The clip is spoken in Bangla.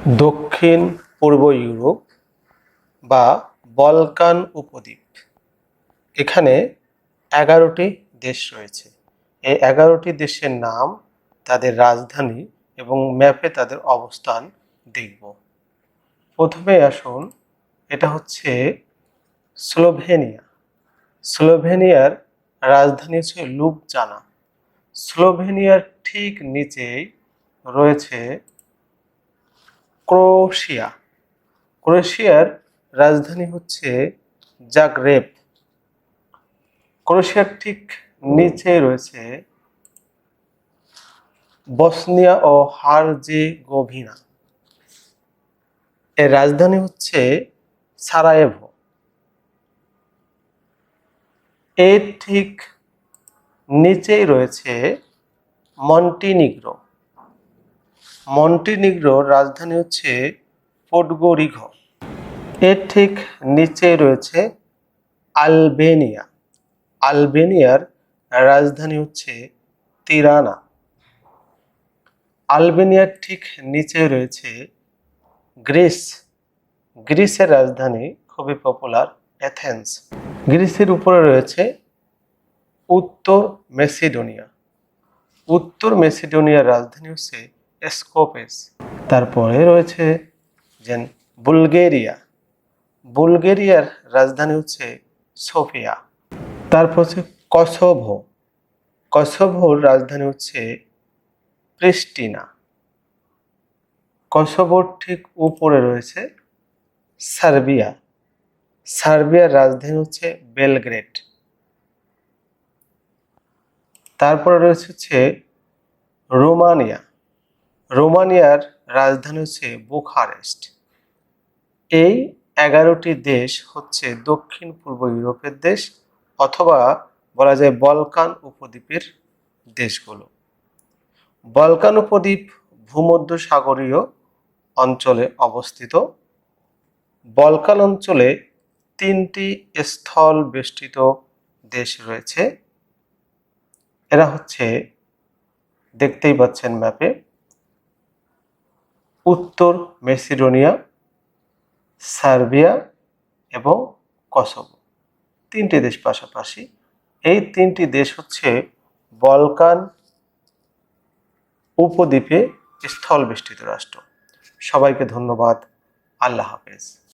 দক্ষিণ পূর্ব ইউরোপ বা বলকান উপদ্বীপ, এখানে 11টি দেশ রয়েছে। এই 11টি দেশের নাম, তাদের রাজধানী এবং ম্যাপে তাদের অবস্থান দেখব। প্রথমে আসুন, এটা হচ্ছে স্লোভেনিয়া। স্লোভেনিয়ার রাজধানী হচ্ছে লুবজানা। স্লোভেনিয়ার ঠিক নিচেই রয়েছে ক্রোয়েশিয়া। ক্রোয়েশিয়ার রাজধানী হচ্ছে জাগ্রেব। ক্রোয়েশিয়ার ঠিক নিচে রয়েছে বসনিয়া ও হার্জেগোভিনা। এর রাজধানী হচ্ছে সারায়েভো। এর ঠিক নিচেই রয়েছে মন্টিনিগ্রো। মন্টিনিগ্রোর রাজধানী হচ্ছে পোডগোরিঘো। এর ঠিক নিচে রয়েছে আলবেনিয়া। আলবেনিয়ার রাজধানী হচ্ছে তিরানা। আলবেনিয়ার ঠিক নিচে রয়েছে গ্রিস। গ্রিসের রাজধানী খুবই পপুলার, অ্যাথেন্স। গ্রিসের উপরে রয়েছে উত্তর মেসিডোনিয়া। উত্তর মেসিডোনিয়ার রাজধানী হচ্ছে স্কোপেস। তারপরে রয়েছে বুলগেরিয়া। বুলগেরিয়ার রাজধানী হচ্ছে সোফিয়া। তারপর হচ্ছে কসোভো। কসোভোর রাজধানী হচ্ছে প্রিস্টিনা। কসোভোর ঠিক উপরে রয়েছে সার্বিয়া। সার্বিয়ার রাজধানী হচ্ছে বেলগ্রেড। তারপরে রয়েছে রোমানিয়া। রোমানিয়ার রাজধানী হচ্ছে বুখারেস্ট। এই 11টি দেশ হচ্ছে দক্ষিণ পূর্ব ইউরোপের দেশ, অথবা বলা যায় বলকান উপদ্বীপের দেশগুলো। বলকান উপদ্বীপ ভূমধ্যসাগরীয় অঞ্চলে অবস্থিত। বলকান অঞ্চলে 3টি স্থল বেষ্টিত দেশ রয়েছে। এরা হচ্ছে, দেখতেই পাচ্ছেন ম্যাপে, উত্তর মেসিডোনিয়া, সার্বিয়া এবং কসোভো। 3টি দেশ পাশাপাশি। এই 3টি দেশ হচ্ছে বলকান উপদ্বীপে স্থল বেষ্টিত রাষ্ট্র। সবাইকে ধন্যবাদ। আল্লাহ হাফেজ।